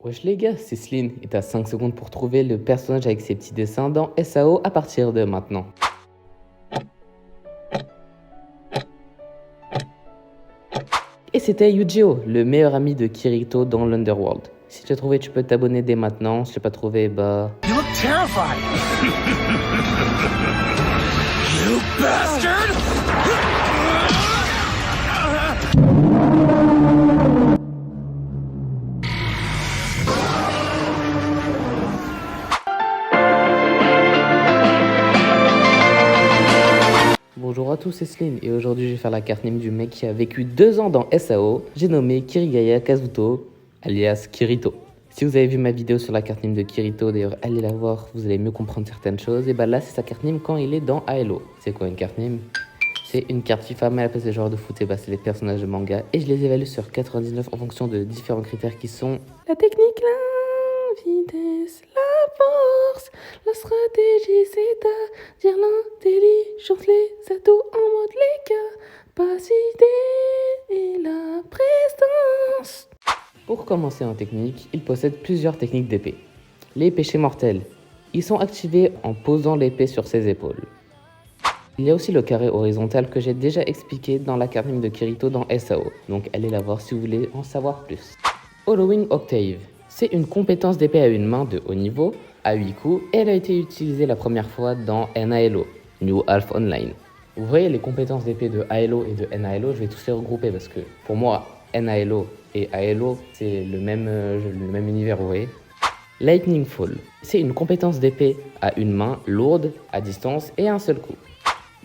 Wesh les gars, c'est Sleen et t'as 5 secondes pour trouver le personnage avec ses petits dessins dans SAO à partir de maintenant. Et c'était Yujiro, le meilleur ami de Kirito dans l'Underworld. Si tu as trouvé, tu peux t'abonner dès maintenant. Si tu n'as pas trouvé, bah... You look terrified! You bastard! Bonjour à tous, c'est Sleen et aujourd'hui je vais faire la carte name du mec qui a vécu 2 ans dans SAO. J'ai nommé Kirigaya Kazuto, alias Kirito. Si vous avez vu ma vidéo sur la carte name de Kirito, d'ailleurs allez la voir, vous allez mieux comprendre certaines choses. Et bah là c'est sa carte name quand il est dans ALO. C'est quoi une carte name? C'est une carte FIFA, mais à la place des joueurs de foot, et bah c'est les personnages de manga. Et je les évalue sur 99 en fonction de différents critères qui sont la technique, la vitesse, la force, la stratégie, c'est-à-dire l'intelligence, les atouts en mode les capacités et la prestance. Pour commencer en technique, il possède plusieurs techniques d'épée. Les péchés mortels. Ils sont activés en posant l'épée sur ses épaules. Il y a aussi le carré horizontal que j'ai déjà expliqué dans la carte name de Kirito dans SAO, donc allez la voir si vous voulez en savoir plus. Hollowing Octave. C'est une compétence d'épée à une main de haut niveau, à 8 coups, et elle a été utilisée la première fois dans NALO, New Half Online. Vous voyez les compétences d'épée de ALO et de NALO, je vais tous les regrouper parce que pour moi, NALO et ALO, c'est le même univers, vous voyez. Lightning Fall. C'est une compétence d'épée à une main, lourde, à distance et à un seul coup.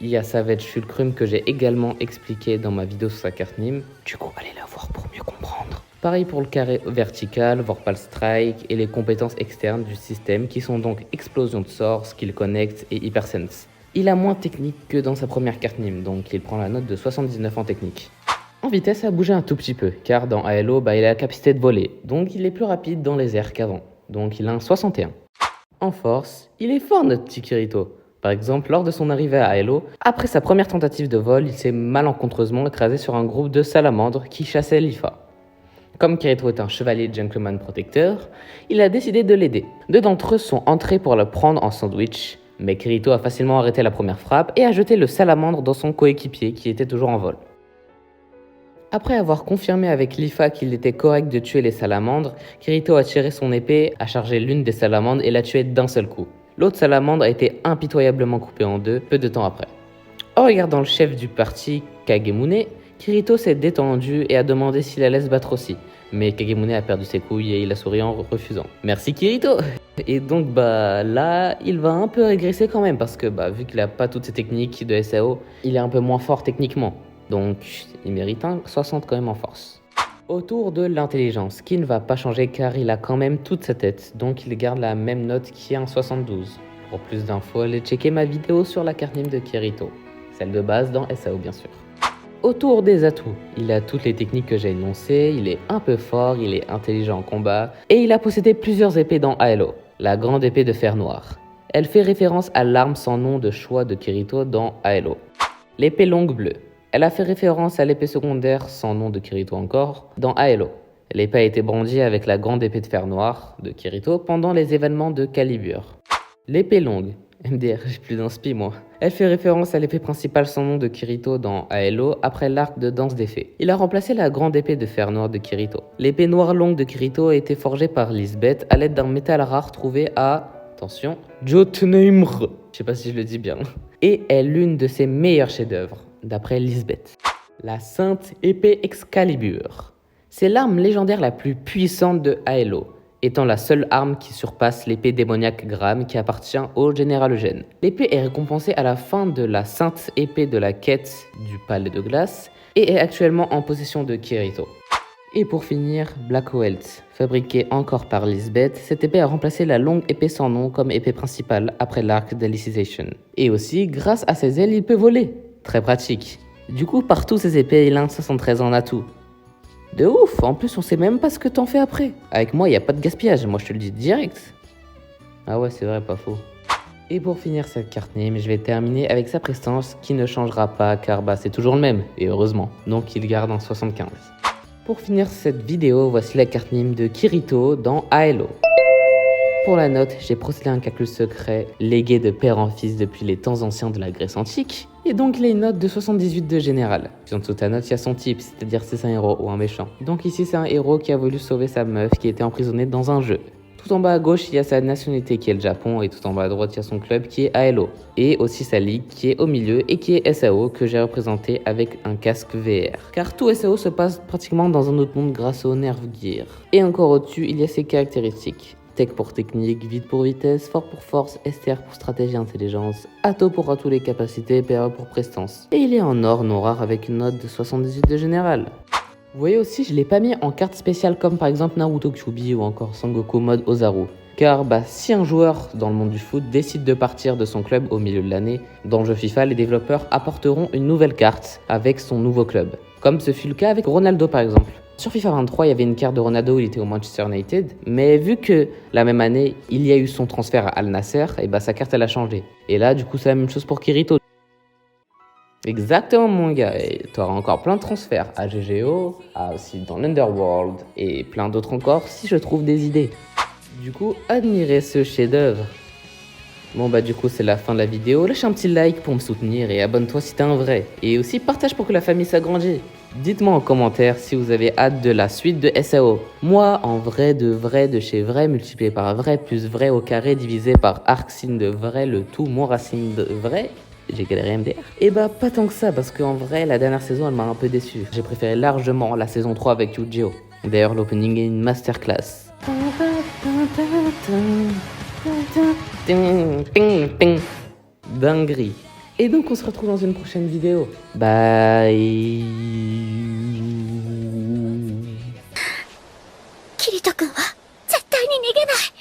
Il y a Savage Fulcrum que j'ai également expliqué dans ma vidéo sur sa carte name. Du coup, allez la voir pour mieux comprendre. Pareil pour le carré vertical, Vorpal Strike et les compétences externes du système qui sont donc Explosion de sort, Skill Connect et Hypersense. Il a moins de technique que dans sa première carte name, donc il prend la note de 79 en technique. En vitesse, ça a bougé un tout petit peu, car dans ALO, il a la capacité de voler, donc il est plus rapide dans les airs qu'avant, donc il a un 61. En force, il est fort notre petit Kirito. Par exemple, lors de son arrivée à ALO, après sa première tentative de vol, il s'est malencontreusement écrasé sur un groupe de salamandres qui chassaient l'IFA. Comme Kirito est un chevalier gentleman protecteur, il a décidé de l'aider. 2 d'entre eux sont entrés pour le prendre en sandwich, mais Kirito a facilement arrêté la première frappe et a jeté le salamandre dans son coéquipier qui était toujours en vol. Après avoir confirmé avec l'IFA qu'il était correct de tuer les salamandres, Kirito a tiré son épée, a chargé l'une des salamandres et l'a tuée d'un seul coup. L'autre salamandre a été impitoyablement coupée en deux peu de temps après. En regardant le chef du parti, Kagemune, Kirito s'est détendu et a demandé s'il allait se battre aussi. Mais Kagemune a perdu ses couilles et il a souri en refusant. Merci Kirito! Et donc là, il va un peu régresser quand même parce que vu qu'il a pas toutes ces techniques de SAO, il est un peu moins fort techniquement. Donc il mérite un 60 quand même en force. Autour de l'intelligence, qui ne va pas changer car il a quand même toute sa tête, donc il garde la même note qui est un 72. Pour plus d'infos, allez checker ma vidéo sur la carte name de Kirito, celle de base dans SAO bien sûr. Autour des atouts, il a toutes les techniques que j'ai énoncées, il est un peu fort, il est intelligent en combat, et il a possédé plusieurs épées dans ALO, la grande épée de fer noir. Elle fait référence à l'arme sans nom de choix de Kirito dans ALO. L'épée longue bleue. Elle a fait référence à l'épée secondaire, sans nom de Kirito encore, dans ALO. L'épée a été brandie avec la grande épée de fer noir de Kirito pendant les événements de Calibur. L'épée longue. MDR, j'ai plus d'inspi moi. Elle fait référence à l'épée principale sans nom de Kirito dans ALO après l'arc de danse des fées. Il a remplacé la grande épée de fer noir de Kirito. L'épée noire longue de Kirito a été forgée par Lisbeth à l'aide d'un métal rare trouvé à... attention... Jotunheimr. Je sais pas si je le dis bien. Et est l'une de ses meilleurs chefs-d'œuvre, d'après Lisbeth. La Sainte Épée Excalibur. C'est l'arme légendaire la plus puissante de ALO, étant la seule arme qui surpasse l'épée démoniaque Gram qui appartient au général Eugène. L'épée est récompensée à la fin de la Sainte Épée de la quête du Palais de Glace et est actuellement en possession de Kirito. Et pour finir, Black Welt. Fabriquée encore par Lisbeth, cette épée a remplacé la longue épée sans nom comme épée principale après l'arc d'Alicization. Et aussi, grâce à ses ailes, il peut voler. Très pratique. Du coup, partout ses épées, il a un 73 en atout. De ouf, en plus on sait même pas ce que t'en fais après. Avec moi, il n'y a pas de gaspillage, moi je te le dis direct. Ah ouais, c'est vrai, pas faux. Et pour finir cette carte name, je vais terminer avec sa prestance qui ne changera pas car c'est toujours le même, et heureusement. Donc il garde un 75. Pour finir cette vidéo, voici la carte mime de Kirito dans Halo. Pour la note, j'ai procédé à un calcul secret légué de père en fils depuis les temps anciens de la Grèce antique, et donc il a une note de 78 de général. Puis en dessous de ta note, il y a son type, c'est-à-dire si c'est un héros ou un méchant. Donc ici, c'est un héros qui a voulu sauver sa meuf qui était emprisonnée dans un jeu. Tout en bas à gauche, il y a sa nationalité qui est le Japon, et tout en bas à droite, il y a son club qui est Halo. Et aussi sa ligue qui est au milieu et qui est SAO que j'ai représenté avec un casque VR. Car tout SAO se passe pratiquement dans un autre monde grâce au Nerve Gear. Et encore au-dessus, il y a ses caractéristiques. Tech pour technique, vite pour vitesse, fort pour force, STR pour stratégie et intelligence, Atto pour à tous les capacités, PRE pour prestance. Et il est en or non rare avec une note de 78 de général. Vous voyez aussi, je l'ai pas mis en carte spéciale comme par exemple Naruto Kyuubi ou encore Sangoku mode Ozaru. Car si un joueur dans le monde du foot décide de partir de son club au milieu de l'année, dans le jeu FIFA, les développeurs apporteront une nouvelle carte avec son nouveau club. Comme ce fut le cas avec Ronaldo par exemple. Sur FIFA 23, il y avait une carte de Ronaldo où il était au Manchester United, mais vu que la même année, il y a eu son transfert à Al Nasser, et sa carte elle a changé. Et là, du coup, c'est la même chose pour Kirito. Exactement mon gars, et tu auras encore plein de transferts à GGO, aussi dans l'Underworld, et plein d'autres encore si je trouve des idées. Du coup, admirez ce chef-d'œuvre. Bon du coup c'est la fin de la vidéo, lâche un petit like pour me soutenir et abonne-toi si t'es un vrai. Et aussi partage pour que la famille s'agrandisse. Dites-moi en commentaire si vous avez hâte de la suite de SAO. Moi, en vrai de chez vrai multiplié par vrai plus vrai au carré divisé par arc signe de vrai, le tout mon racine de vrai, j'ai galéré MDR. Et pas tant que ça parce qu'en vrai la dernière saison elle m'a un peu déçu. J'ai préféré largement la saison 3 avec Yu-Gi-Oh! D'ailleurs l'opening est une masterclass. Dinguerie. Et donc on se retrouve dans une prochaine vidéo. Bye. Kirito-kun wa zettai ni nigenai.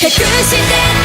隠して